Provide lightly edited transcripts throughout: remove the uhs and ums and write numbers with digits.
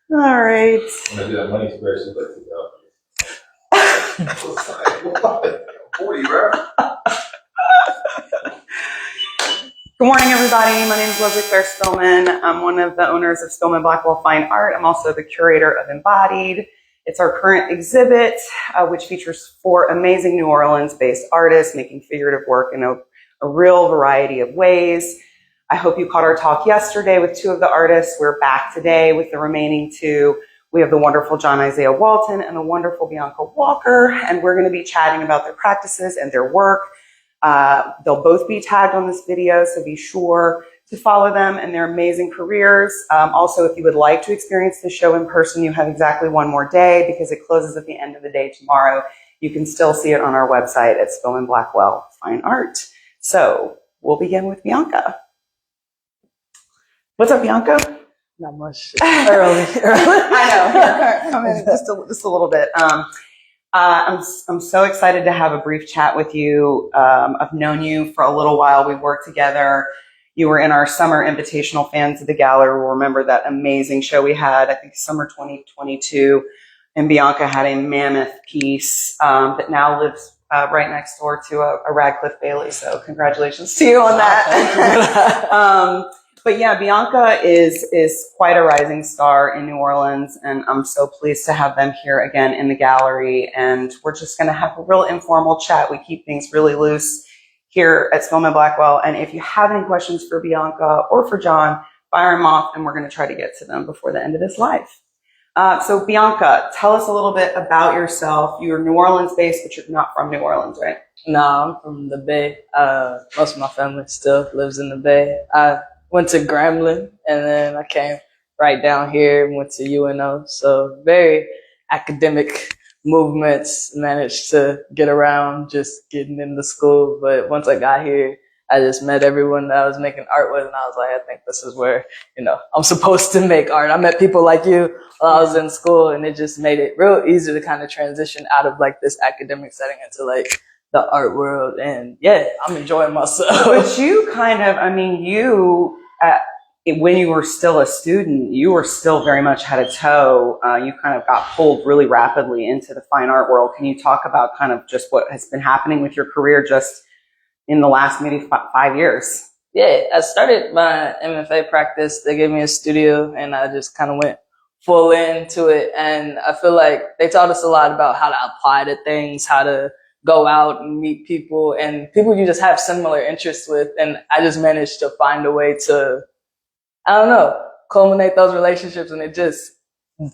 All right. I'm gonna do that money square. She's like, what? 40, bro. Good morning, everybody. My name is Leslie-Claire Spillman. I'm one of the owners of Spillman Blackwell Fine Art. I'm also the curator of Embodied. It's our current exhibit, which features 4 amazing New Orleans-based artists making figurative work in a real variety of ways. I hope you caught our talk yesterday with 2 of the artists. We're back today with the remaining 2. We have the wonderful John ISIAH WALTON and the wonderful BIANCA Walker, and we're going to be chatting about their practices and their work. They'll both be tagged on this video, so be sure to follow them and their amazing careers. Also, if you would like to experience the show in person, you have exactly 1 more day because it closes at the end of the day tomorrow. You can still see it on our website at Spillman Blackwell Fine Art. So we'll begin with BIANCA. What's up, BIANCA? Not much. Early. I know. Come in just a little bit. I'm so excited to have a brief chat with you. I've known you for a little while. We've worked together. You were in our summer invitational Fans of the Gallery. We'll remember that amazing show we had, I think summer 2022. And BIANCA had a mammoth piece that now lives right next door to a Radcliffe Bailey. So congratulations to you on that. But yeah, BIANCA is quite a rising star in New Orleans, and I'm so pleased to have them here again in the gallery. And we're just going to have a real informal chat. We keep things really loose here at Spillman Blackwell. And if you have any questions for BIANCA or for John, fire them off, and we're going to try to get to them before the end of this live. So BIANCA, tell us a little bit about yourself. You're New Orleans based, but you're not from New Orleans, right? No, I'm from the Bay. Most of my family still lives in the Bay. I went to Grambling, and then I came right down here and went to UNO. So very academic movements, managed to get around just getting into school. But once I got here, I just met everyone that I was making art with, and I was like, I think this is where, I'm supposed to make art. I met people like you while I was in school, and it just made it real easy to kind of transition out of like this academic setting into like the art world. And yeah, I'm enjoying myself. But you kind of, when you were still a student, you were still very much had a toe. You kind of got pulled really rapidly into the fine art world. Can you talk about kind of just what has been happening with your career just in the last maybe 5 years? Yeah, I started my MFA practice. They gave me a studio, and I just kind of went full into it. And I feel like they taught us a lot about how to apply to things, how to go out and meet people and people you just have similar interests with. And I just managed to find a way to, culminate those relationships, and it just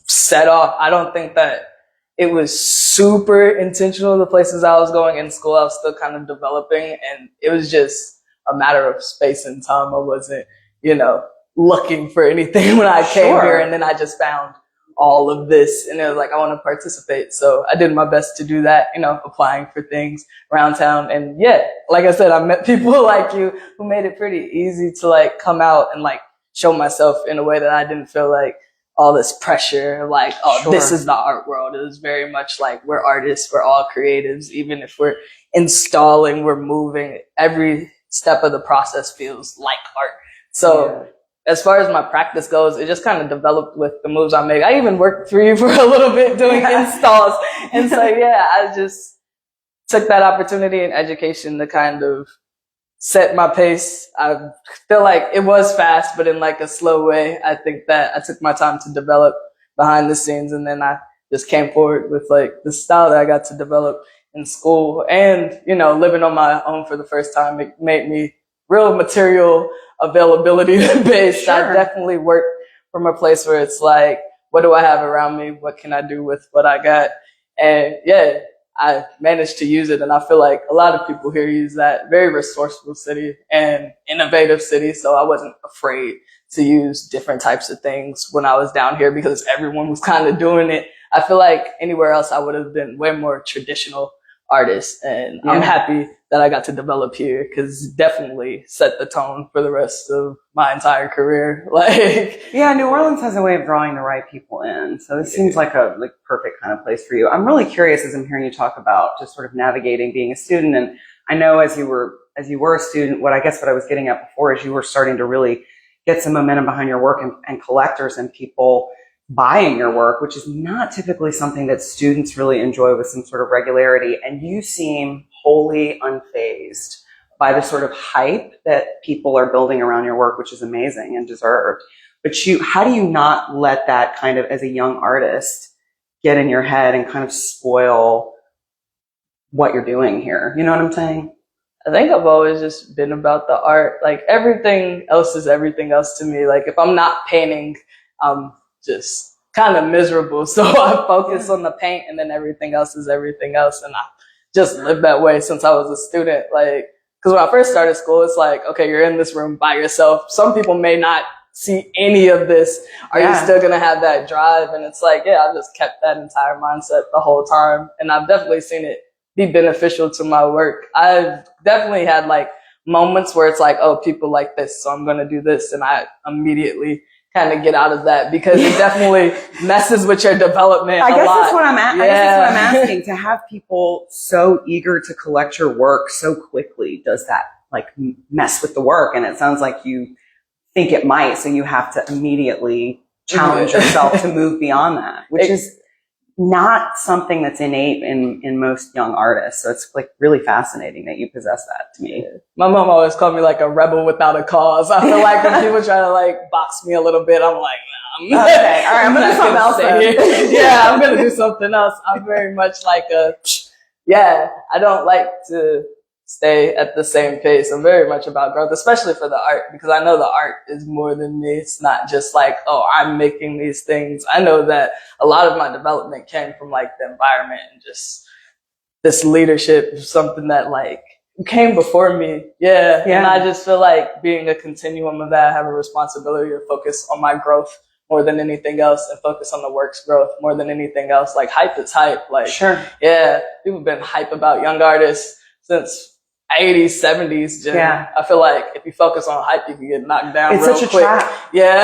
set off. I don't think that it was super intentional, the places I was going in school. I was still kind of developing, and it was just a matter of space and time. I wasn't, looking for anything when I came here, and then I just found all of this, and it was like, I want to participate. So I did my best to do that, applying for things around town. And yeah, like I said, I met people like you who made it pretty easy to like come out and like show myself in a way that I didn't feel like all this pressure, like, this is the art world. It was very much like, we're artists, we're all creatives. Even if we're installing, we're moving, every step of the process feels like art. So as far as my practice goes, it just kind of developed with the moves I make. I even worked for you for a little bit doing installs. And so, yeah, I just took that opportunity in education to kind of set my pace. I feel like it was fast, but in like a slow way. I think that I took my time to develop behind the scenes, and then I just came forward with like the style that I got to develop in school. And, living on my own for the first time, it made me real material availability based. Sure. I definitely work from a place where it's like, what do I have around me? What can I do with what I got? And yeah, I managed to use it. And I feel like a lot of people here use that. Very resourceful city and innovative city. So I wasn't afraid to use different types of things when I was down here because everyone was kind of doing it. I feel like anywhere else I would have been way more traditional artist, and I'm happy that I got to develop here because definitely set the tone for the rest of my entire career. New Orleans has a way of drawing the right people in, so this seems like a perfect kind of place for you. I'm really curious as I'm hearing you talk about just sort of navigating being a student, and I know as you were a student, what I was getting at before is you were starting to really get some momentum behind your work, and collectors and people buying your work, which is not typically something that students really enjoy with some sort of regularity. And you seem wholly unfazed by the sort of hype that people are building around your work, which is amazing and deserved. But how do you not let that kind of, as a young artist, get in your head and kind of spoil what you're doing here? You know what I'm saying? I think I've always just been about the art. Like, everything else is everything else to me. Like, if I'm not painting, I'm just kind of miserable. So I focus on the paint, and then everything else is everything else. And I just lived that way since I was a student. Like, because when I first started school, it's like, okay, you're in this room by yourself. Some people may not see any of this. Are you still going to have that drive? And it's like, yeah, I just kept that entire mindset the whole time. And I've definitely seen it be beneficial to my work. I've definitely had like moments where it's like, oh, people like this, so I'm going to do this. And I immediately kind of get out of that because it definitely messes with your development a lot. I guess that's what I'm asking. To have people so eager to collect your work so quickly, does that like mess with the work? And it sounds like you think it might, so you have to immediately challenge yourself to move beyond that, which is not something that's innate in most young artists. So it's like really fascinating that you possess that to me. My mom always called me like a rebel without a cause. I feel like when people try to like box me a little bit, I'm like, nah, okay, all right, I'm gonna do something else. Yeah, I'm gonna do something else. I'm very much like I don't like to stay at the same pace. I'm very much about growth, especially for the art, because I know the art is more than me. It's not just like, oh, I'm making these things. I know that a lot of my development came from like the environment and just this leadership, something that like came before me. Yeah. And I just feel like being a continuum of that, I have a responsibility to focus on my growth more than anything else and focus on the work's growth more than anything else. Like, hype is hype. Like, yeah, people have been hype about young artists since 80s, 70s. I feel like if you focus on hype, you can get knocked down real quick. It's such a trap. Yeah.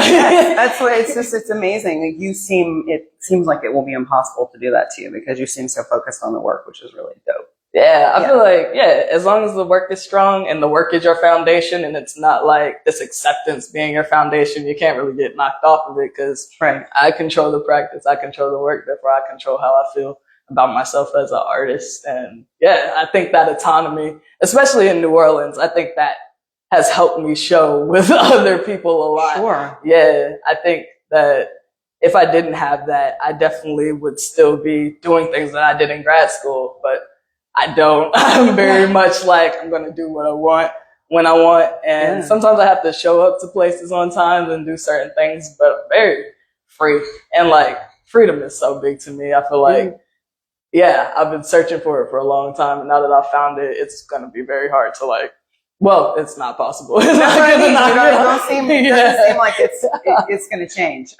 That's what it's amazing. Like, it seems like it will be impossible to do that to you because you seem so focused on the work, which is really dope. Yeah, I feel like, as long as the work is strong and the work is your foundation and it's not like this acceptance being your foundation, you can't really get knocked off of it because I control the practice, I control the work, therefore I control how I feel about myself as an artist. And I think that autonomy, especially in New Orleans, I think that has helped me show with other people a lot. Sure. Yeah, I think that if I didn't have that, I definitely would still be doing things that I did in grad school, but I don't. I'm very much like, I'm going to do what I want when I want. And sometimes I have to show up to places on time and do certain things, but I'm very free. And like, freedom is so big to me. I feel like, I've been searching for it for a long time. And now that I've found it, it's going to be very hard to like, well, it's not possible. It doesn't seem like it's going to change.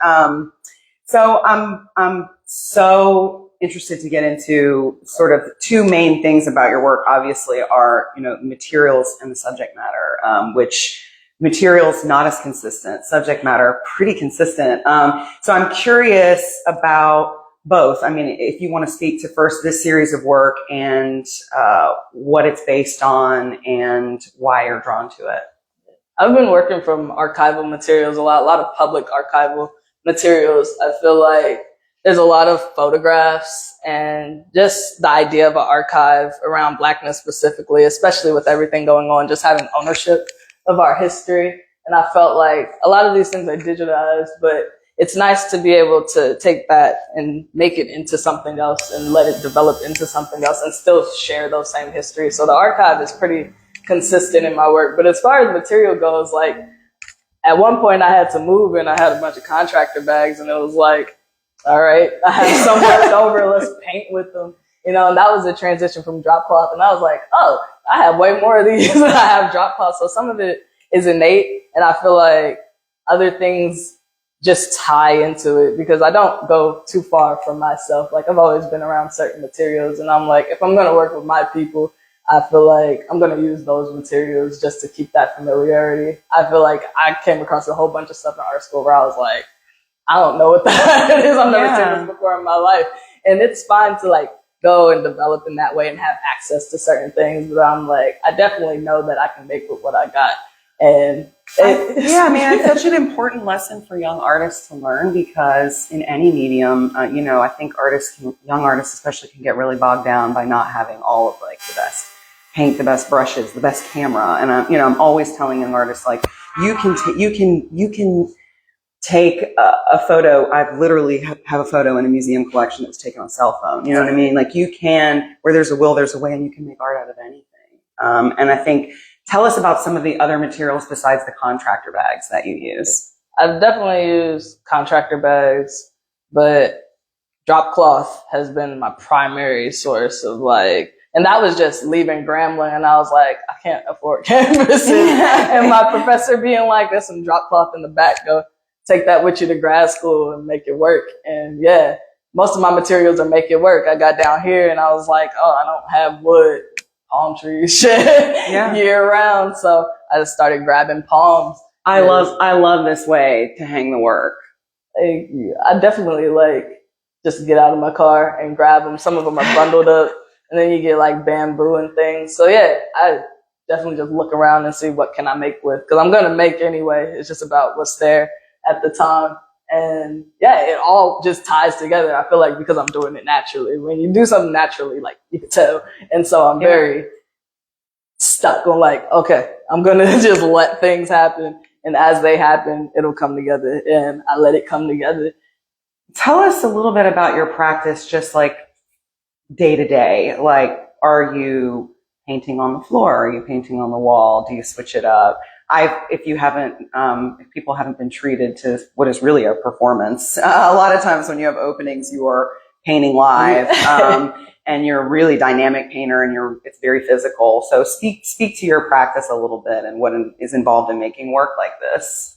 So I'm so interested to get into sort of two main things about your work. Obviously, are materials and the subject matter, which materials not as consistent, subject matter pretty consistent. So I'm curious about both. I mean, if you want to speak to first this series of work and what it's based on and why you're drawn to it. I've been working from archival materials a lot of public archival materials. I feel like there's a lot of photographs and just the idea of an archive around Blackness specifically, especially with everything going on, just having ownership of our history. And I felt like a lot of these things are digitized, but it's nice to be able to take that and make it into something else and let it develop into something else and still share those same histories. So the archive is pretty consistent in my work. But as far as material goes, like at one point I had to move and I had a bunch of contractor bags and it was like, all right, I have some left over, let's paint with them. And that was a transition from drop cloth. And I was like, oh, I have way more of these than I have drop cloth. So some of it is innate. And I feel like other things just tie into it because I don't go too far from myself. Like, I've always been around certain materials and I'm like, if I'm going to work with my people, I feel like I'm going to use those materials just to keep that familiarity. I feel like I came across a whole bunch of stuff in art school where I was like, I don't know what that is. I've never seen this before in my life. And it's fine to like go and develop in that way and have access to certain things. But I'm like, I definitely know that I can make with what I got. And Yeah, I mean, it's such an important lesson for young artists to learn because in any medium, I think young artists especially can get really bogged down by not having all of like the best paint, the best brushes, the best camera. And I'm always telling young artists like, you can take a photo. I've literally have a photo in a museum collection that's taken on a cell phone. You know what I mean? Like you can, where there's a will, there's a way, and you can make art out of anything. And I think, tell us about some of the other materials besides the contractor bags that you use. I've definitely used contractor bags, but drop cloth has been my primary source of like, and that was just leaving Grambling, and I was like, I can't afford canvases. And my professor being like, there's some drop cloth in the back, go take that with you to grad school and make it work. And yeah, most of my materials are make it work. I got down here and I was like, oh, I don't have wood, palm trees, shit, year round. So I just started grabbing palms. I love this way to hang the work. I definitely like just get out of my car and grab them. Some of them are bundled up, and then you get like bamboo and things. So yeah, I definitely just look around and see what can I make with, because I'm gonna make anyway. It's just about what's there at the time. And yeah, it all just ties together. I feel like because I'm doing it naturally. When you do something naturally, like you can tell. And so I'm very stuck on like, okay, I'm gonna just let things happen, and as they happen, it'll come together, and I let it come together. Tell us a little bit about your practice, just like day to day. Like, are you painting on the floor? Are you painting on the wall? Do you switch it up? If people haven't been treated to what is really a performance, a lot of times when you have openings, you are painting live, and you're a really dynamic painter, and it's very physical. So speak to your practice a little bit and what is involved in making work like this.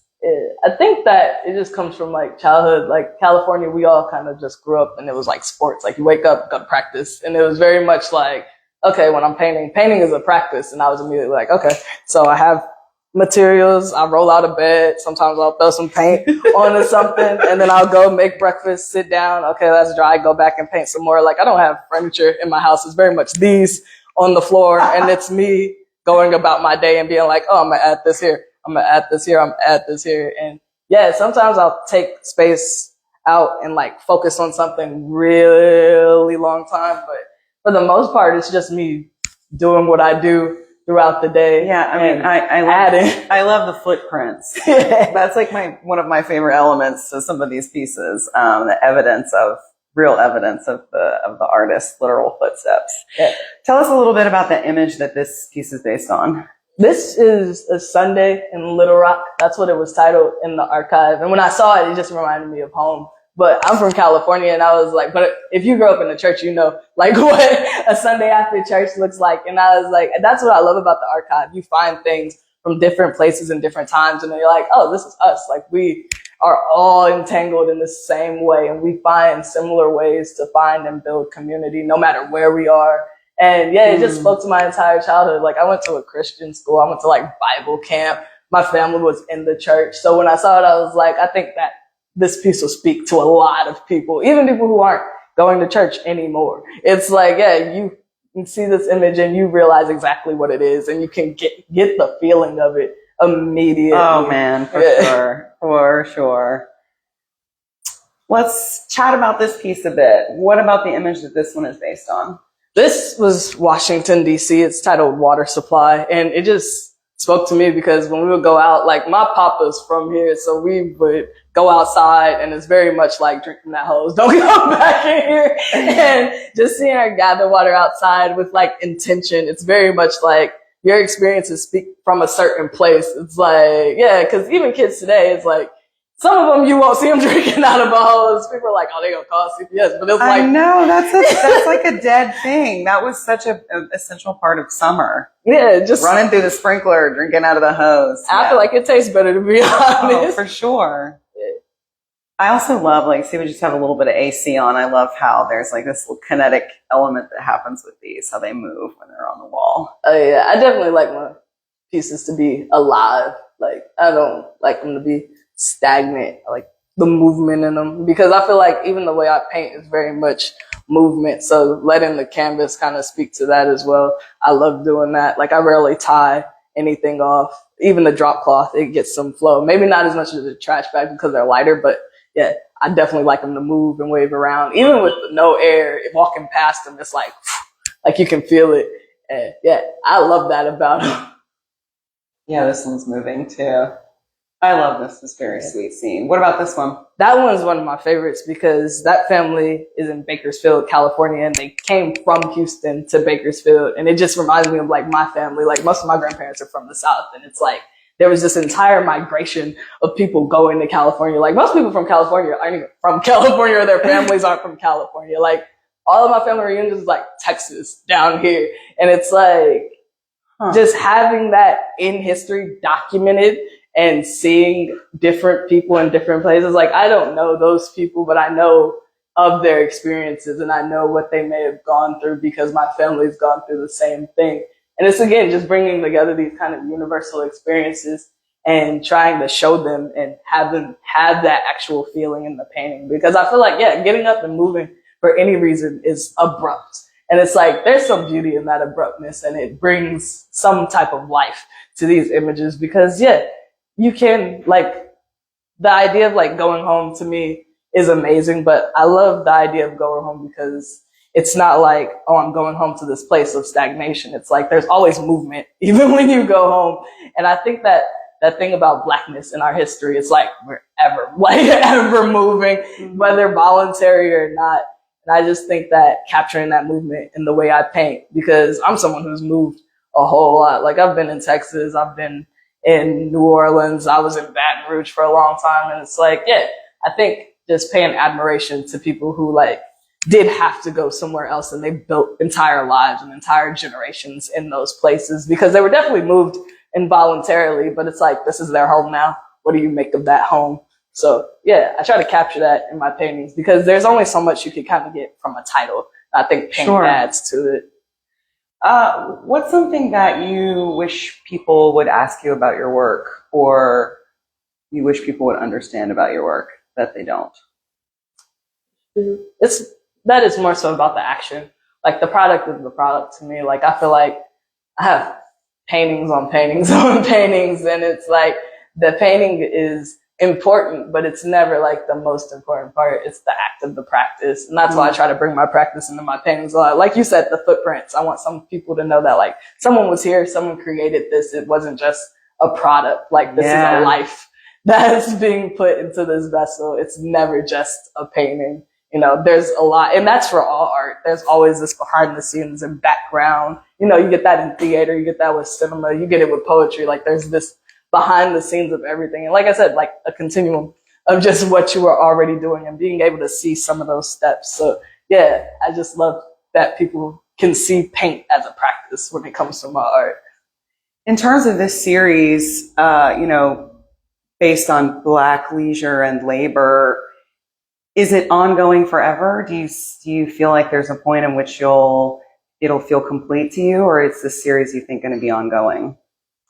I think that it just comes from like childhood. Like California, we all kind of just grew up and it was like sports. Like you wake up, go to practice, and it was very much like, okay, when I'm painting is a practice. And I was immediately like, okay, so I have materials, I roll out of bed, sometimes I'll throw some paint onto something, and then I'll go make breakfast, sit down, okay, that's dry, go back and paint some more. Like I don't have furniture in my house. It's very much these on the floor, and it's me going about my day and being like, oh, I'm gonna add this here, I'm gonna add this here, I'm gonna add this here. And yeah, sometimes I'll take space out and like focus on something really long time, but for the most part, it's just me doing what I do throughout the day. Yeah, I mean, I love the footprints. That's like one of my favorite elements to some of these pieces. The real evidence of the artist's literal footsteps. Yeah. Tell us a little bit about the image that this piece is based on. This is a Sunday in Little Rock. That's what it was titled in the archive. And when I saw it, it just reminded me of home. But I'm from California, and I was like, but if you grew up in the church, you know, like what a Sunday after church looks like. And I was like, and that's what I love about the archive. You find things from different places and different times, and then you're like, oh, this is us. Like we are all entangled in the same way, and we find similar ways to find and build community no matter where we are. And yeah, it just spoke to my entire childhood. Like I went to a Christian school. I went to like Bible camp. My family was in the church. So when I saw it, I was like, I think that this piece will speak to a lot of people, even people who aren't going to church anymore. It's like, yeah, you can see this image and you realize exactly what it is, and you can get the feeling of it immediately. Oh man, for sure. Let's chat about this piece a bit. What about the image that this one is based on? This was Washington, D.C. It's titled Water Supply, and it just spoke to me because when we would go out, like my papa's from here, so we would go outside, and it's very much like drinking that hose. Don't come back in here. And just seeing her gather water outside with like intention, it's very much like your experiences speak from a certain place. It's like, yeah, because even kids today, it's like, some of them you won't see them drinking out of a hose. People are like, oh, they're going to call CPS. But it's like, I know, that's like a dead thing. That was such an essential part of summer. Yeah, just running through the sprinkler, drinking out of the hose. I feel like it tastes better, to be honest. Oh, for sure. Yeah. I also love, like, see, we just have a little bit of AC on. I love how there's like this little kinetic element that happens with these, how they move when they're on the wall. Oh yeah, I definitely like my pieces to be alive. Like, I don't like them to be stagnant, like the movement in them, because I feel like even the way I paint is very much movement. So letting the canvas kind of speak to that as well. I love doing that. Like I rarely tie anything off. even the drop cloth, it gets some flow. Maybe not as much as the trash bags because they're lighter, but yeah, I definitely like them to move and wave around. Even with no air, walking past them, it's like you can feel it. And yeah, I love that about them. Yeah, this one's moving too. I love this. This very sweet scene. What about this one? That one's one of my favorites because that family is in Bakersfield, California, and they came from Houston to Bakersfield. And it just reminds me of like my family. Like most of my grandparents are from the South, and it's like there was this entire migration of people going to California. Like most people from California aren't even from California, or their families aren't from California. Like all of my family reunions is like Texas down here. And it's like just having that in history documented and seeing different people in different places. Like I don't know those people, but I know of their experiences and I know what they may have gone through because my family's gone through the same thing. And it's again, just bringing together these kind of universal experiences and trying to show them and have them have that actual feeling in the painting. Because I feel like, yeah, getting up and moving for any reason is abrupt. And it's like, there's some beauty in that abruptness and it brings some type of life to these images because, yeah, you can, like, the idea of like going home to me is amazing, but I love the idea of going home because it's not like, oh, I'm going home to this place of stagnation. It's like there's always movement, even when you go home. And I think that that thing about Blackness in our history, it's like we're ever moving, whether voluntary or not. And I just think that capturing that movement in the way I paint, because I'm someone who's moved a whole lot. Like I've been in Texas, I've been in New Orleans, I was in Baton Rouge for a long time. And it's like, yeah, I think just paying admiration to people who like did have to go somewhere else and they built entire lives and entire generations in those places because they were definitely moved involuntarily, but it's like, this is their home now. What do you make of that home? So yeah, I try to capture that in my paintings because there's only so much you could kind of get from a title. I think paint adds to it. What's something that you wish people would ask you about your work or you wish people would understand about your work that they don't? That is more so about the action. Like the product is the product to me. Like I feel like I have paintings on paintings on paintings and it's like the painting is important, but it's never like the most important part. It's the act of the practice. And that's why I try to bring my practice into my paintings a lot. Like you said, the footprints. I want some people to know that like someone was here, someone created this. It wasn't just a product. Like this is a life that's being put into this vessel. It's never just a painting. You know, there's a lot, and that's for all art. There's always this behind the scenes and background. You know, you get that in theater, you get that with cinema, you get it with poetry. Like there's this behind the scenes of everything. And like I said, like a continuum of just what you are already doing and being able to see some of those steps. So yeah, I just love that people can see paint as a practice when it comes to my art. In terms of this series, you know, based on Black leisure and labor, is it ongoing forever? Do you feel like there's a point in which it'll feel complete to you, or is this series you think going to be ongoing?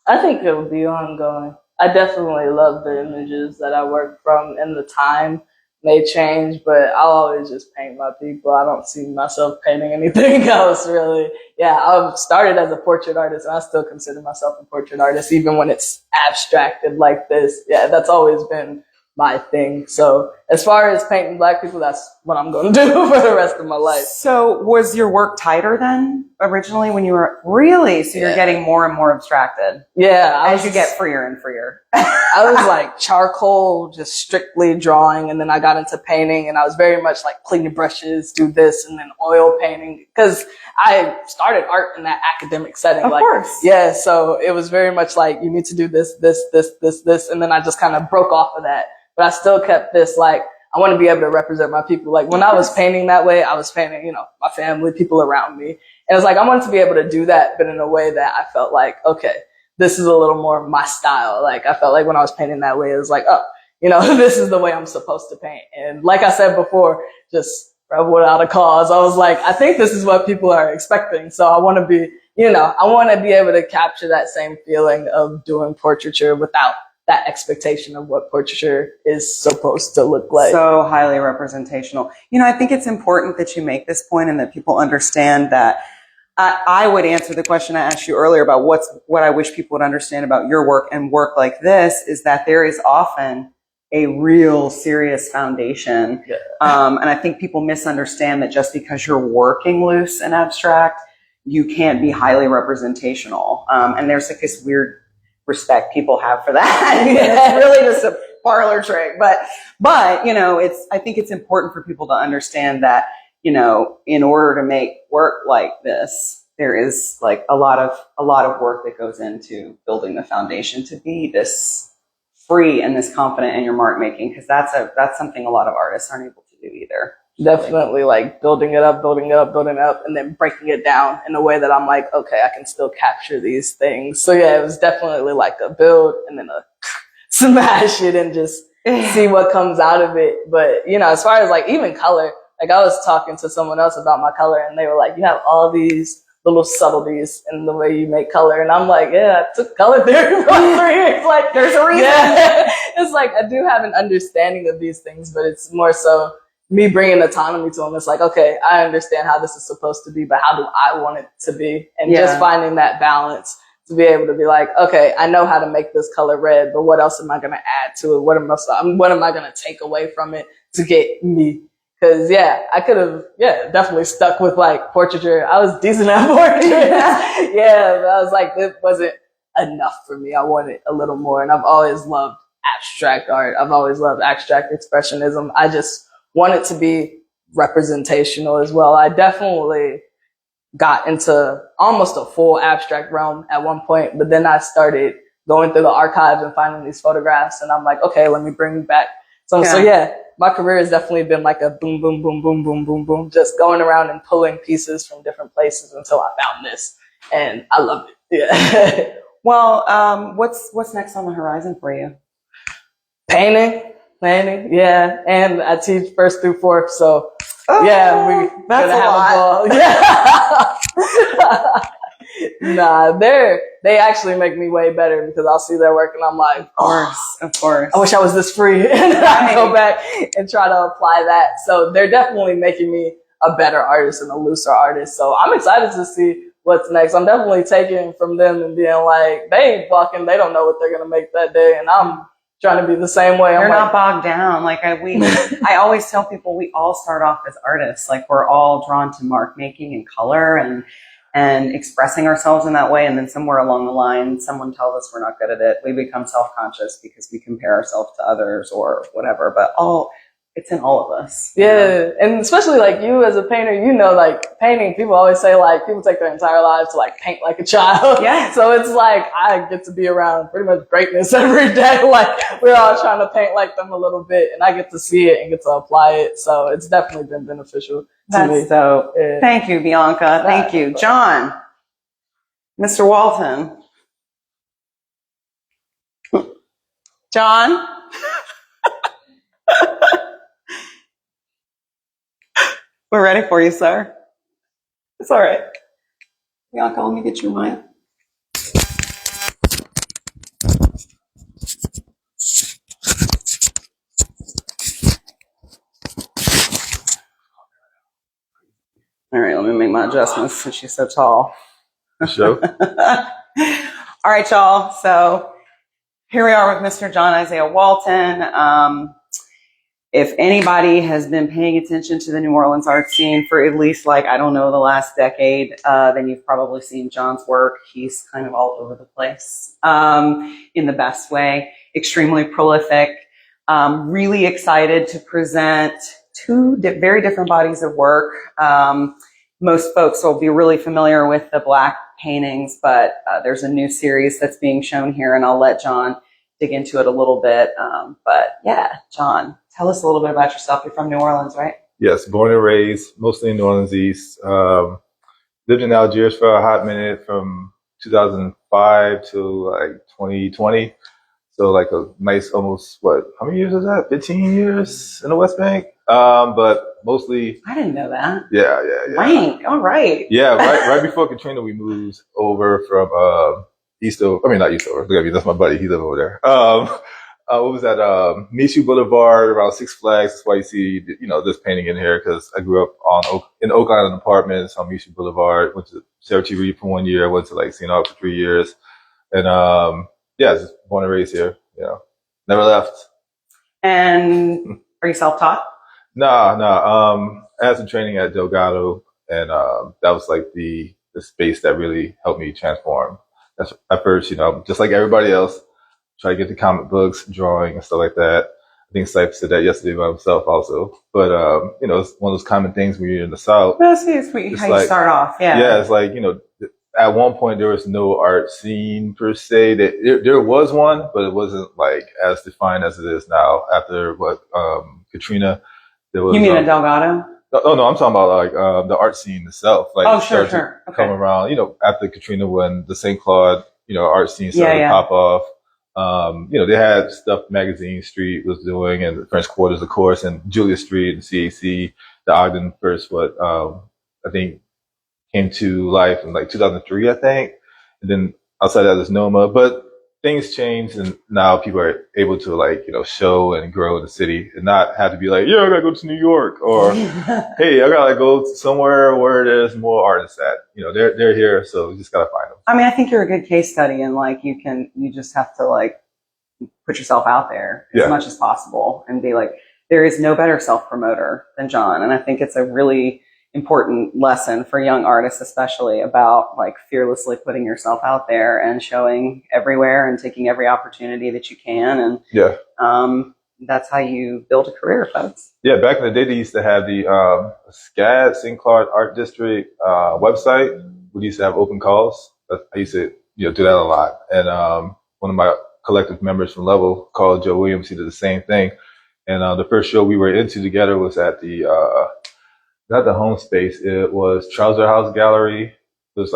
I think it will be ongoing. I definitely love the images that I work from, and the time may change, but I'll always just paint my people. I don't see myself painting anything else, really. Yeah, I've started as a portrait artist, and I still consider myself a portrait artist, even when it's abstracted like this. Yeah, that's always been my thing. So as far as painting Black people, that's what I'm going to do for the rest of my life. So was your work tighter then originally when you were really? So you're getting more and more abstracted. Yeah. As you get freer and freer. I was like charcoal, just strictly drawing. And then I got into painting and I was very much like clean your brushes, do this, and then oil painting. Cause I started art in that academic setting. Of course. Yeah. So it was very much like, you need to do this. And then I just kind of broke off of that. But I still kept this, like, I want to be able to represent my people. Like, when I was painting that way, I was painting, you know, my family, people around me. And it's like, I wanted to be able to do that, but in a way that I felt like, okay, this is a little more my style. Like, I felt like when I was painting that way, it was like, oh, you know, this is the way I'm supposed to paint. And like I said before, just without a cause, I was like, I think this is what people are expecting. So I want to be, you know, I want to be able to capture that same feeling of doing portraiture without that expectation of what portraiture is supposed to look like. So highly representational. You know, I think it's important that you make this point and that people understand that I would answer the question I asked you earlier about what I wish people would understand about your work and work like this is that there is often a real serious foundation. Yeah. And I think people misunderstand that just because you're working loose and abstract, you can't be highly representational. And there's like this weird respect people have for that. It's really just a parlor trick. But, you know, I think it's important for people to understand that, you know, in order to make work like this, there is like a lot of work that goes into building the foundation to be this free and this confident in your mark making, because that's something a lot of artists aren't able to do either. Definitely like building it up, and then breaking it down in a way that I'm like, okay, I can still capture these things. So yeah, it was definitely like a build and then a smash it and just see what comes out of it. But, you know, as far as like even color, like I was talking to someone else about my color and they were like, you have all these little subtleties in the way you make color. And I'm like, yeah, I took color theory for 3 years. Like, there's a reason. Yeah. It's like, I do have an understanding of these things, but it's more so me bringing autonomy to them. It's like, okay, I understand how this is supposed to be, but how do I want it to be? And just finding that balance to be able to be like, okay, I know how to make this color red, but what else am I going to add to it? What am I going to take away from it to get me? Cause yeah, I could have, definitely stuck with like portraiture. I was decent at portraiture. But I was like, it wasn't enough for me. I wanted a little more. And I've always loved abstract art. I've always loved abstract expressionism. I just want it to be representational as well. I definitely got into almost a full abstract realm at one point, but then I started going through the archives and finding these photographs. And I'm like, okay, let me bring back some. So yeah, my career has definitely been like a boom, boom, boom, boom, boom, boom, boom, just going around and pulling pieces from different places until I found this. And I loved it. Yeah. Well, what's next on the horizon for you? Painting, yeah. And I teach 1st through 4th, so yeah, we're gonna have a ball. Nah, they actually make me way better because I'll see their work and I'm like, of course. I wish I was this free. And then I go back and try to apply that. So they're definitely making me a better artist and a looser artist. So I'm excited to see what's next. I'm definitely taking from them and being like, they walking, they don't know what they're gonna make that day, and I'm trying to be the same way. You're not bogged down. Like I always tell people, we all start off as artists. Like we're all drawn to mark making and color and expressing ourselves in that way. And then somewhere along the line, someone tells us we're not good at it. We become self-conscious because we compare ourselves to others or whatever. But it's in all of us. Yeah. Know? And especially like you as a painter, you know, like painting, people always say like people take their entire lives to like paint like a child. Yeah. So it's like I get to be around pretty much greatness every day. Like we're all trying to paint like them a little bit and I get to see it and get to apply it. So it's definitely been beneficial to me. So thank you, Bianca. Thank you. John, Mr. Walton. John? We're ready for you, sir. It's all right. Bianca, let me get your mic. All right, let me make my adjustments since she's so tall. Sure. All right, y'all. So here we are with Mr. John ISIAH Walton. If anybody has been paying attention to the New Orleans art scene for at least like, I don't know, the last decade, then you've probably seen John's work. He's kind of all over the place in the best way, extremely prolific, really excited to present two very different bodies of work. Most folks will be really familiar with the Black paintings, but there's a new series that's being shown here, and I'll let John dig into it a little bit. But yeah, John, tell us a little bit about yourself. You're from New Orleans, right? Yes, born and raised, mostly in New Orleans East. Lived in Algiers for a hot minute from 2005 to like 2020. So like a nice almost, how many years is that? 15 years in the West Bank? But mostly. I didn't know that. Yeah. Right. All right. Yeah, right before Katrina, we moved over from not Eastover. Look at me, that's my buddy. He lived over there. what was that? Michu Boulevard around Six Flags. That's why you see, this painting in here because I grew up in Oak Island Apartments on Michu Boulevard. Went to Sarah T. Reed for 1 year. Went to like St. Aug for 3 years, and yeah, just born and raised here. Never left. And are you self-taught? No. I had some training at Delgado, and that was like the space that really helped me transform. That's at first, just like everybody else, try to get the comic books, drawing, and stuff like that. I think Cypher said that yesterday by himself also. But it's one of those common things when you're in the South. That's how you start off. Yeah. Yeah, it's like at one point there was no art scene per se. There was one, but it wasn't like as defined as it is now. After Katrina, there was. You mean in Delgado? Oh no, I'm talking about like the art scene itself. Like sure. Okay. Come around, after Katrina, when the St. Claude, art scene started to pop off. They had stuff Magazine Street was doing, and the French Quarters, of course, and Julia Street and CAC. The Ogden first, I think came to life in like 2003, I think, and then outside that there's NOMA. But things changed, and now people are able to show and grow in the city, and not have to be like, I gotta go to New York, or hey, I gotta go somewhere where there's more artists at. They're here, so you just gotta find them. I mean, I think you're a good case study, and you just have to put yourself out there as much as possible, and be like, there is no better self-promoter than John. And I think it's a really important lesson for young artists, especially, about fearlessly putting yourself out there and showing everywhere and taking every opportunity that you can. And that's how you build a career, folks. Yeah, back in the day, they used to have the SCAD, St. Claude Art District website. We used to have open calls. I used to do that a lot. And one of my collective members from Level, called Joe Williams, he did the same thing. And the first show we were into together was at the not the home space. It was Trouser House Gallery. It was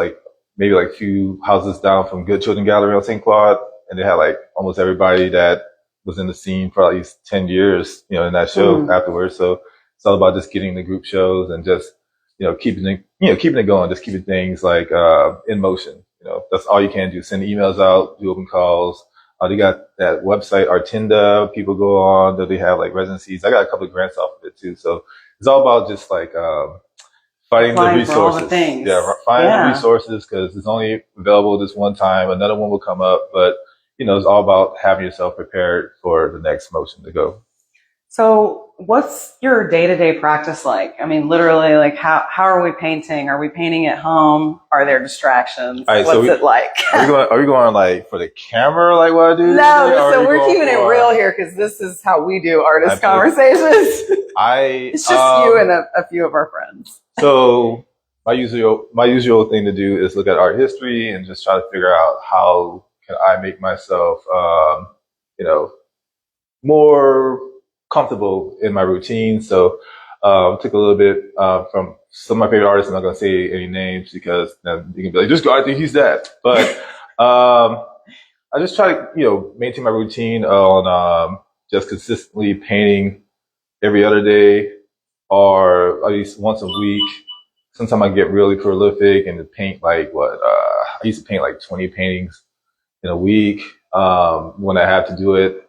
maybe a few houses down from Good Children Gallery on St. Claude, and they had almost everybody that was in the scene for at least 10 years, in that show afterwards. So it's all about just getting the group shows and just keeping it going, just keeping things in motion. That's all you can do. Send emails out, do open calls. They got that website Artinda. People go on that they have residencies. I got a couple of grants off of it too. So it's all about just finding the resources. Finding the resources, because it's only available this one time. Another one will come up, but it's all about having yourself prepared for the next motion to go. So what's your day-to-day practice like? I mean, literally, how are we painting? Are we painting at home? Are there distractions? Right, what's it like? Are we going for the camera, what I do? No, so we're keeping it real here, because this is how we do artist conversations. It's just you and a few of our friends. So my usual thing to do is look at art history and just try to figure out how can I make myself, more comfortable in my routine. So took a little bit from some of my favorite artists. I'm not going to say any names, because then you can be like, just go, I think he's that. But I just try to maintain my routine on just consistently painting every other day, or at least once a week. Sometimes I get really prolific and paint I used to paint 20 paintings in a week when I have to do it.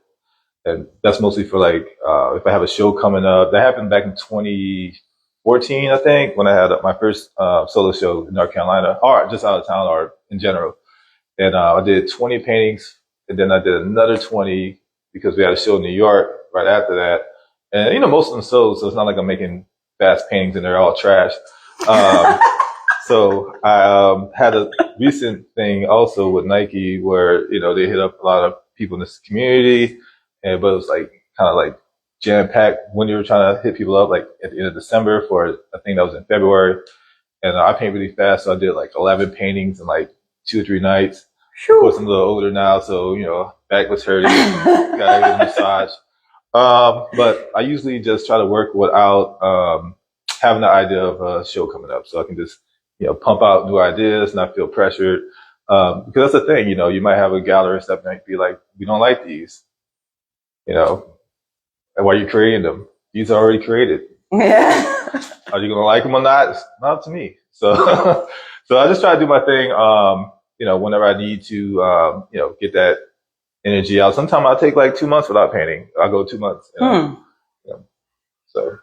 And that's mostly for if I have a show coming up. That happened back in 2014, I think, when I had my first solo show in North Carolina, or just out of town, or in general. And I did 20 paintings, and then I did another 20 because we had a show in New York right after that. And most of them sold, so it's not like I'm making fast paintings and they're all trash. So I had a recent thing also with Nike where they hit up a lot of people in this community. But it was kind of jam packed when you were trying to hit people up at the end of December for a thing that was in February. And I paint really fast, so I did 11 paintings in 2 or 3 nights. Of course, I'm a little older now, so back was hurting. Gotta get a massage. But I usually just try to work without having the idea of a show coming up, so I can just pump out new ideas, not feel pressured. Because that's the thing, you might have a gallerist that might be like, we don't like these. And why are you creating them? These are already created. Yeah. Are you going to like them or not? It's not up to me. So, so I just try to do my thing, whenever I need to, get that energy out. Sometimes I'll take like 2 months without painting. I'll go 2 months. So.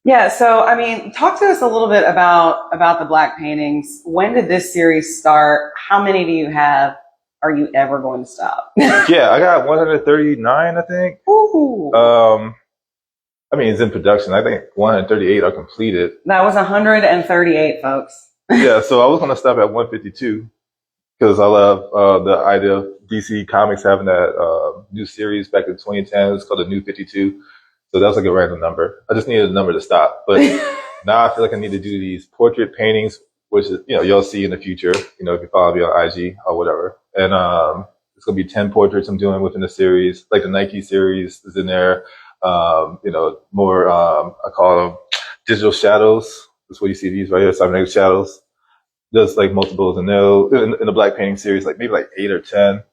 Yeah. So, I mean, talk to us a little bit about the black paintings. When did this series start? How many do you have? Are you ever going to stop? Yeah, I got 139, I think. Ooh. I mean, it's in production. I think 138 are completed. That was 138, folks. Yeah, so I was going to stop at 152 because I love the idea of DC Comics having that new series back in 2010. It's called the New 52. So that's like a random number. I just needed a number to stop. But now I feel like I need to do these portrait paintings, which is, you'll see in the future, if you follow me on IG or whatever. And it's going to be 10 portraits I'm doing within the series. Like the Nike series is in there. More, I call them digital shadows. That's what you see these right here, cybernetic shadows. There's like multiples in there. In the black painting series, like maybe like 8 or 10.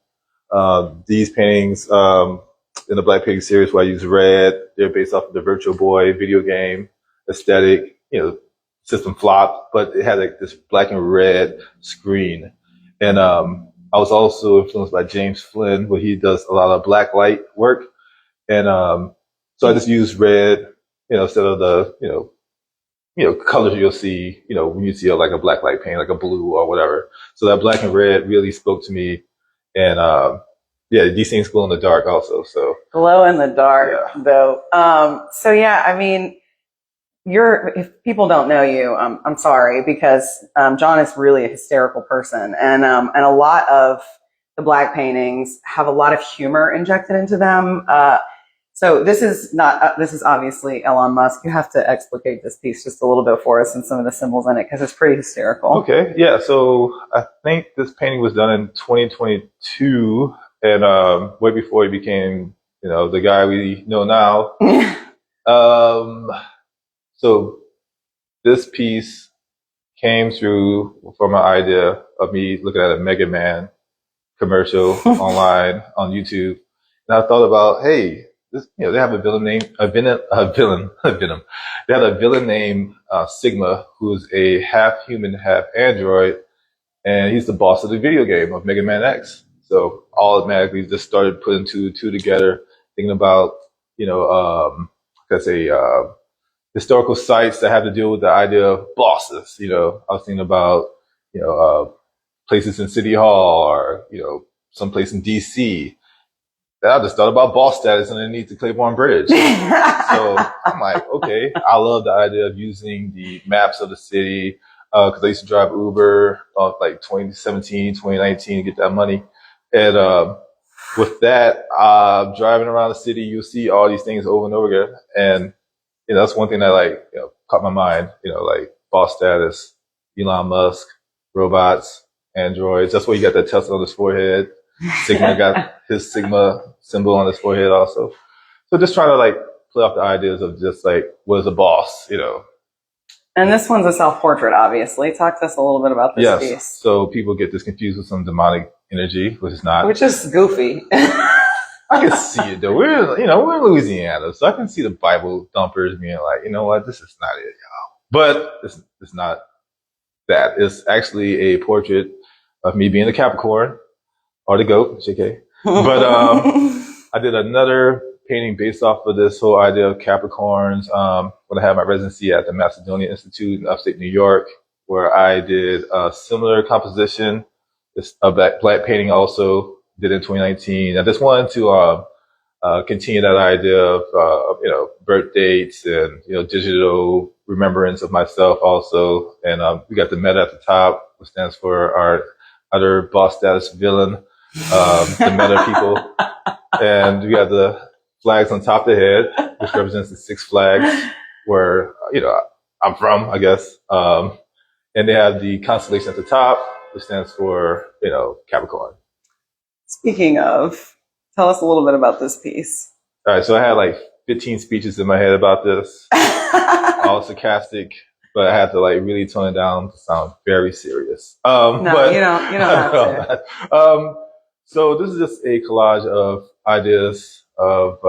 These paintings, in the black painting series where I use red, they're based off of the Virtual Boy video game aesthetic. System flopped, but it had like this black and red screen. And I was also influenced by James Flynn, where he does a lot of black light work. And so I just used red, instead of the, colors you'll see, when you see like a black light paint, like a blue or whatever. So that black and red really spoke to me. And yeah, these things glow in the dark also. So glow in the dark, though. So yeah, I mean, if people don't know you, I'm sorry, because John is really a hysterical person, and a lot of the black paintings have a lot of humor injected into them. So this is obviously Elon Musk. You have to explicate this piece just a little bit for us and some of the symbols in it, because it's pretty hysterical. Okay, yeah. So I think this painting was done in 2022, and way before he became, the guy we know now. So this piece came through from an idea of me looking at a Mega Man commercial online on YouTube, and I thought about, hey, this, they have a villain named Venom. They had a villain named Sigma, who's a half human, half android, and he's the boss of the video game of Mega Man X. So automatically just started putting two together, thinking about, historical sites that have to deal with the idea of bosses. I was thinking about, places in City Hall or, someplace in DC. Then I just thought about boss status underneath the Claiborne Bridge. So I'm like, okay, I love the idea of using the maps of the city, because I used to drive Uber like 2017, 2019 to get that money. And with that, driving around the city, you'll see all these things over and over again. And that's one thing that caught my mind, like boss status, Elon Musk, robots, androids. That's why you got that Tesla on his forehead. Sigma got his Sigma symbol on his forehead also. So just trying to play off the ideas of just what is a boss, And this one's a self-portrait, obviously. Talk to us a little bit about this piece. Yes. So people get this confused with some demonic energy, which is not. Which is goofy. I can see it though. We're in Louisiana, so I can see the Bible thumpers being like, you know what, this is not it, y'all. But it's not that. It's actually a portrait of me being a Capricorn, or the goat, JK. But I did another painting based off of this whole idea of Capricorns when I had my residency at the Macedonia Institute in upstate New York, where I did a similar composition. It's a black painting also. Did in 2019. I just wanted to continue that idea of birth dates and digital remembrance of myself also. And we got the meta at the top, which stands for our other boss status villain, the meta people. And we got the flags on top of the head, which represents the 6 flags where I'm from, I guess. And they have the constellation at the top, which stands for Capricorn. Speaking of, tell us a little bit about this piece. All right, so I had 15 speeches in my head about this, all sarcastic, but I had to really tone it down to sound very serious. No, but you don't have to. So this is just a collage of ideas of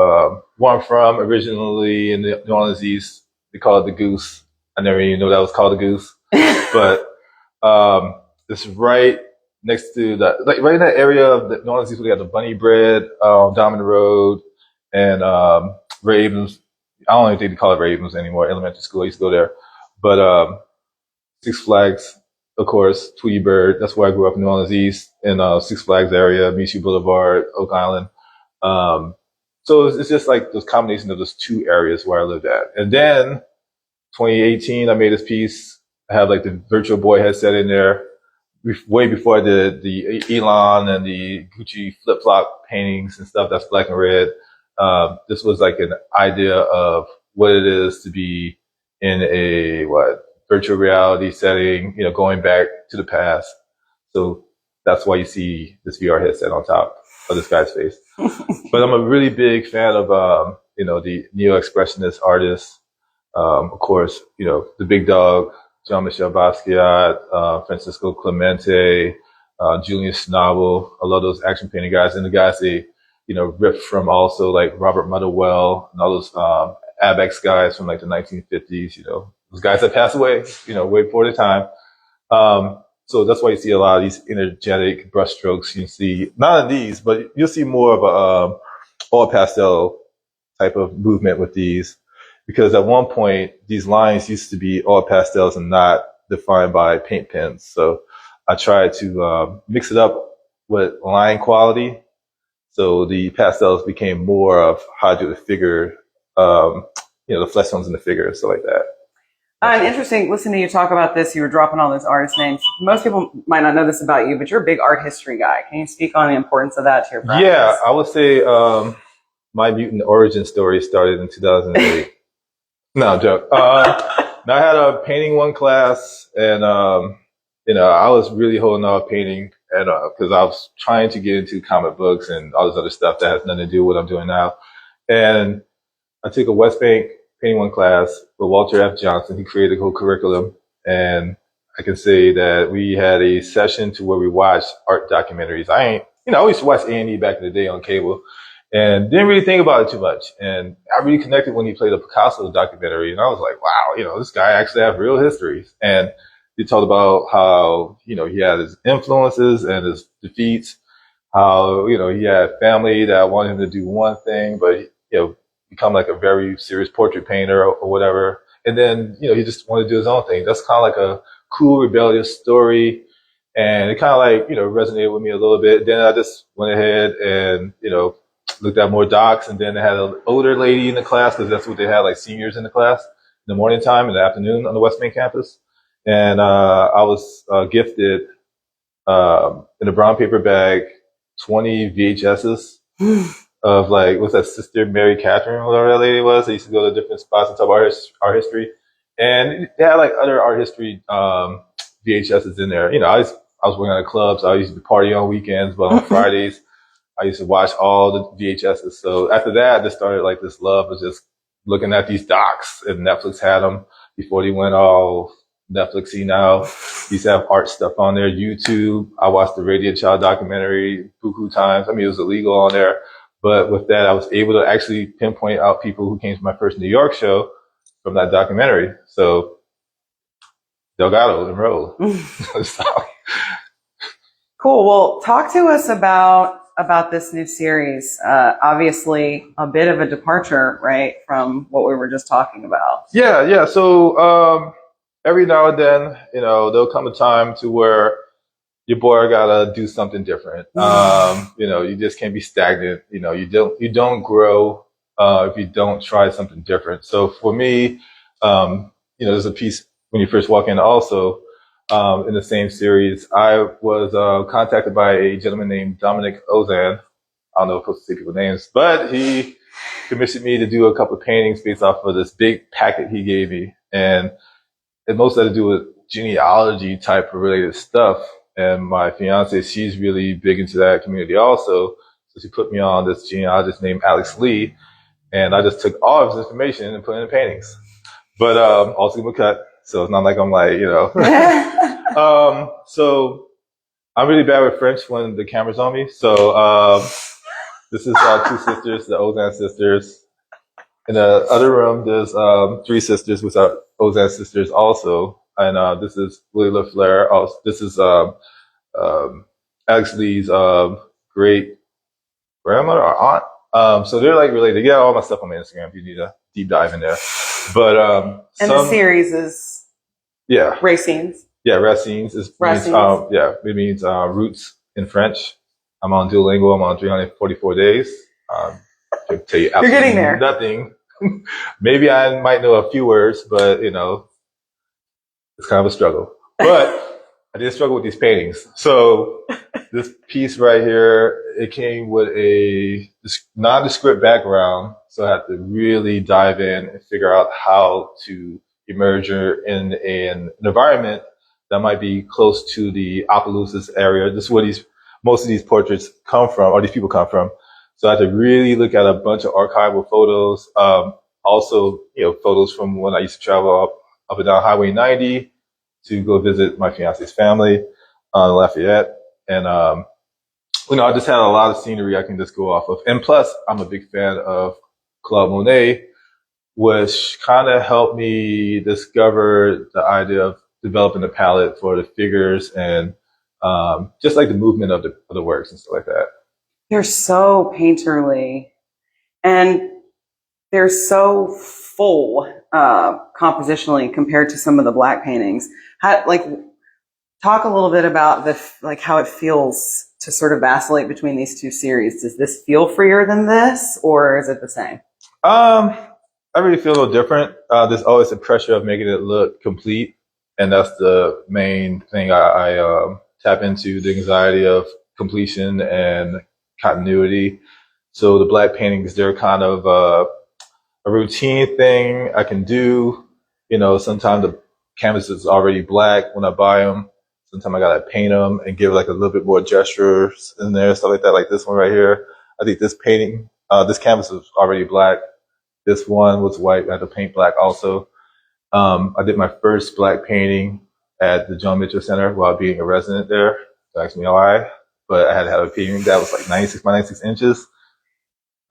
where I'm from. Originally in the New Orleans East, they call it the Goose. I never even knew that was called the Goose, but it's right next to that, like right in that area of the New Orleans, we got the Bunny Bread, Diamond Road, and Ravens. I don't even think they call it Ravens anymore. Elementary school, I used to go there. But Six Flags, of course, Tweety Bird. That's where I grew up in New Orleans East, in Six Flags area, Michi Boulevard, Oak Island. So it's just like this combination of those two areas where I lived at. And then 2018, I made this piece. I had like the Virtual Boy headset in there way before I did the Elon and the Gucci flip flop paintings and stuff that's black and red. This was like an idea of what it is to be in a virtual reality setting, going back to the past. So that's why you see this VR headset on top of this guy's face. But I'm a really big fan of, the neo-expressionist artists. Of course, the big dog, Jean-Michel Basquiat, Francisco Clemente, Julian Schnabel. I love those action painting guys, and the guys they, ripped from also like Robert Motherwell and all those Abex guys from like the 1950s. Those guys that passed away, way before their time. So that's why you see a lot of these energetic brushstrokes. You see not in these, but you'll see more of a all pastel type of movement with these, because at one point these lines used to be all pastels and not defined by paint pens. So I tried to mix it up with line quality. So the pastels became more of how I do the figure, the flesh tones in the figure, so like that. Interesting. Listening to you talk about this, you were dropping all those artist names. Most people might not know this about you, but you're a big art history guy. Can you speak on the importance of that to your practice? Yeah, I would say my mutant origin story started in 2008. No, I'm joking. I had a painting one class, and I was really holding off painting, and because I was trying to get into comic books and all this other stuff that has nothing to do with what I'm doing now. And I took a West Bank painting one class with Walter F. Johnson. He created a whole curriculum, and I can say that we had a session to where we watched art documentaries. I used to watch A&E back in the day on cable, and didn't really think about it too much. And I really connected when he played a Picasso documentary, and I was like, wow, this guy actually has real histories. And he talked about how, he had his influences and his defeats, how, he had family that wanted him to do one thing, but, become like a very serious portrait painter or whatever. And then, he just wanted to do his own thing. That's kind of like a cool, rebellious story. And it kind of like, resonated with me a little bit. Then I just went ahead and, looked at more docs, and then they had an older lady in the class, because that's what they had, like seniors in the class in the morning time and the afternoon on the West Main campus. And I was gifted in a brown paper bag 20 VHSs of like, what's that, Sister Mary Catherine, whatever that lady was. They used to go to different spots and talk about art history. And they had like other art history VHSs in there. I was working at clubs. I used to party on weekends, but on Fridays, I used to watch all the VHSs. So after that, I just started like this love of just looking at these docs, and Netflix had them before they went all Netflixy now. He used to have art stuff on there. YouTube. I watched the Radiant Child documentary buku times. I mean, it was illegal on there. But with that, I was able to actually pinpoint out people who came to my first New York show from that documentary. So Delgado and roll. Cool. Well, talk to us about this new series. Obviously a bit of a departure, right, from what we were just talking about. Yeah. So every now and then, there'll come a time to where your boy gotta do something different. You just can't be stagnant. You don't grow if you don't try something different. So for me, there's a piece when you first walk in also in the same series. I was contacted by a gentleman named Dominic Ozan. I don't know if I'm supposed to say people's names, but he commissioned me to do a couple of paintings based off of this big packet he gave me. And it mostly had to do with genealogy type of related stuff. And my fiance, she's really big into that community also. So she put me on this genealogist named Alex Lee. And I just took all of his information and put it in paintings. But also give him a cut. So it's not like I'm like, So I'm really bad with French when the camera's on me. So this is two sisters, the Ozan sisters. In the other room, there's three sisters, which are Ozan sisters also. And this is Leslie-Claire. This is Lee's great grandmother or aunt. So they're like related. You got all my stuff on my Instagram if you need a deep dive in there. But And the series is Racines. Yeah, Racines. It means roots in French. I'm on Duolingo. I'm on 344 days. To tell you absolutely You're getting there. Nothing. Maybe I might know a few words, but you know, it's kind of a struggle. But I did struggle with these paintings. So this piece right here, it came with a nondescript background. So I had to really dive in and figure out how to immerse in an environment that might be close to the Opelousas area. This is where most of these portraits come from, or these people come from. So I had to really look at a bunch of archival photos. Also, photos from when I used to travel up and down Highway 90 to go visit my fiance's family in Lafayette. And, I just had a lot of scenery I can just go off of. And plus, I'm a big fan of Claude Monet, which kind of helped me discover the idea of developing a palette for the figures and just like the movement of the works and stuff like that. They're so painterly, and they're so full compositionally compared to some of the black paintings. Talk a little bit about how it feels to sort of vacillate between these two series. Does this feel freer than this, or is it the same? I really feel a little different. There's always the pressure of making it look complete, and that's the main thing I tap into, the anxiety of completion and continuity. So the black paintings, they're kind of a routine thing I can do. Sometimes the canvas is already black when I buy them. Sometimes I gotta paint them and give like a little bit more gestures in there, stuff like that. Like this one right here. I think this painting, this canvas was already black. This one was white. I had to paint black also. I did my first black painting at the John Mitchell Center while being a resident there. Don't ask me why, but I had to have a painting that was like 96 by 96 inches.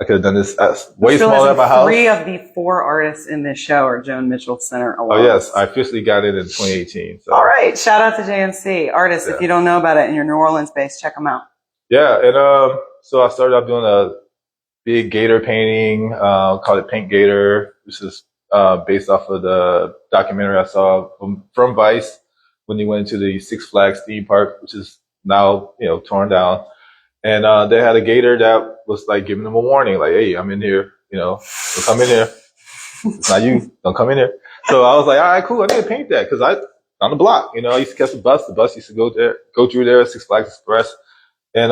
I could have done this way smaller at my house. 3 of the 4 artists in this show are Joan Mitchell Center alum. Oh yes, I officially got it in 2018. So. All right, shout out to JMC artists. Yeah. If you don't know about it and you're New Orleans based, check them out. Yeah, and so I started off doing a big gator painting, called it Pink Gator, which is based off of the documentary I saw from Vice when they went into the Six Flags theme park, which is now torn down. And they had a gator that was like giving them a warning, like, "Hey, I'm in here, don't come in here. It's not you. Don't come in here." So I was like, "All right, cool. I need to paint that because on the block, I used to catch the bus. The bus used to go through there, Six Flags Express." And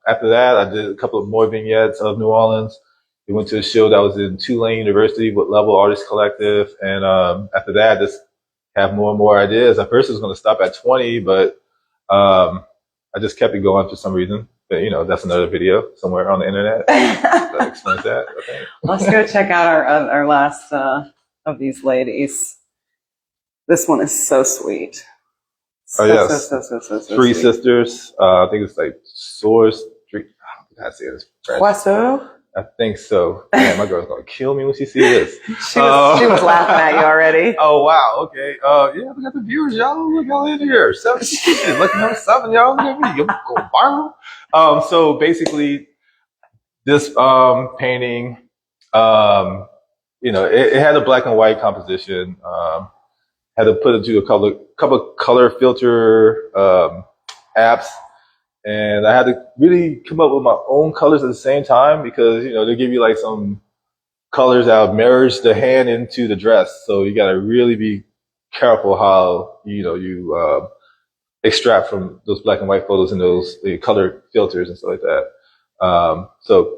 after that, I did a couple of more vignettes of New Orleans. We went to a show that was in Tulane University with Level Artist Collective. And after that, just have more and more ideas. At first, it was going to stop at 20, but I just kept it going for some reason. But, that's another video somewhere on the internet that explains that, I think. Let's go check out our last of these ladies. This one is so sweet. So, yes. So Three sweet. sisters. I think it's like Source Street. I say this French. Poisson? I think so. Man, my girl's gonna kill me when she sees this. she was laughing at you already. Oh wow, okay. Yeah, we got the viewers, y'all. Look, y'all in here. 7 looking at 7, y'all. Look at me. I'm going viral. So basically, this painting, it had a black and white composition. Had to put it to a couple color filter apps. And I had to really come up with my own colors at the same time because, they give you like some colors that merge the hand into the dress. So you got to really be careful how, you extract from those black and white photos and those color filters and stuff like that. So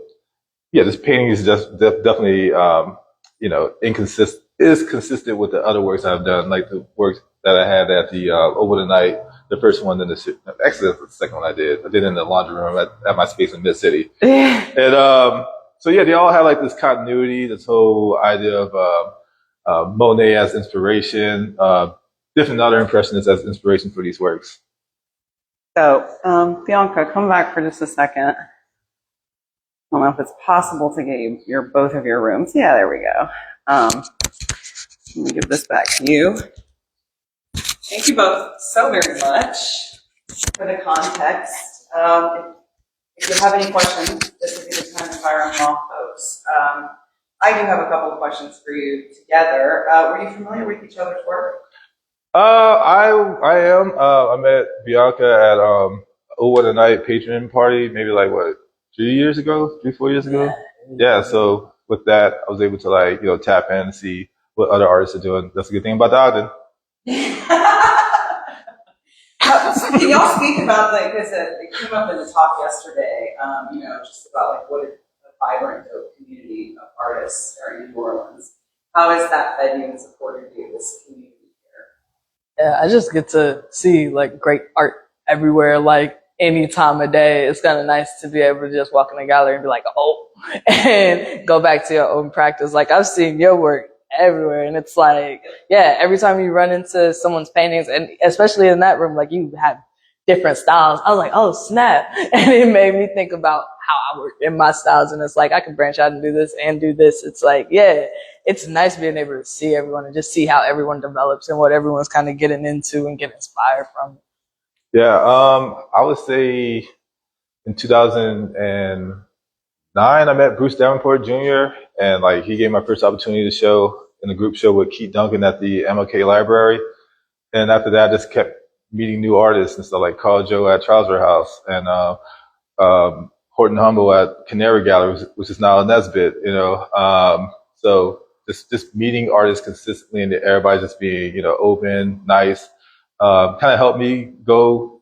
yeah, this painting is just definitely, consistent with the other works I've done, like the works that I had at the Over the Night. The first one, then actually that's the second one I did. I did it in the laundry room at my space in Mid-City. And so yeah, they all have like this continuity, this whole idea of Monet as inspiration, different other impressionists as inspiration for these works. So Bianca, come back for just a second. I don't know if it's possible to get both of your rooms. Yeah, there we go. Let me give this back to you. Thank you both so very much for the context If you have any questions, this would be the time to fire them off, folks. I do have a couple of questions for you together. Were you familiar with each other's work? I am. I met Bianca at What a Night Patron party, maybe like what 4 years ago. Yeah. So with that, I was able to like tap in and see what other artists are doing. That's a good thing about the Ogden. So can y'all speak about like this? It came up in the talk yesterday. Just about like what a vibrant, dope community of artists are in New Orleans. How has that fed you and supported you, this community here? Yeah, I just get to see like great art everywhere, like any time of day. It's kind of nice to be able to just walk in the gallery and be like, oh, and go back to your own practice. Like I've seen your work everywhere, and it's like, yeah, every time you run into someone's paintings, and especially in that room, like you have different styles. I was like, oh snap. And it made me think about how I work in my styles, and it's like I can branch out and do this and do this. It's like, yeah, it's nice being able to see everyone and just see how everyone develops and what everyone's kind of getting into and get inspired from. Yeah, I would say in 2009, I met Bruce Davenport Jr. and like he gave me my first opportunity to show in a group show with Keith Duncan at the MLK Library. And after that, I just kept meeting new artists and stuff like Carl Joe at Trouser House and Horton Humble at Canary Gallery, which is now a Nesbitt. So just meeting artists consistently and everybody just being open, nice. Kind of helped me go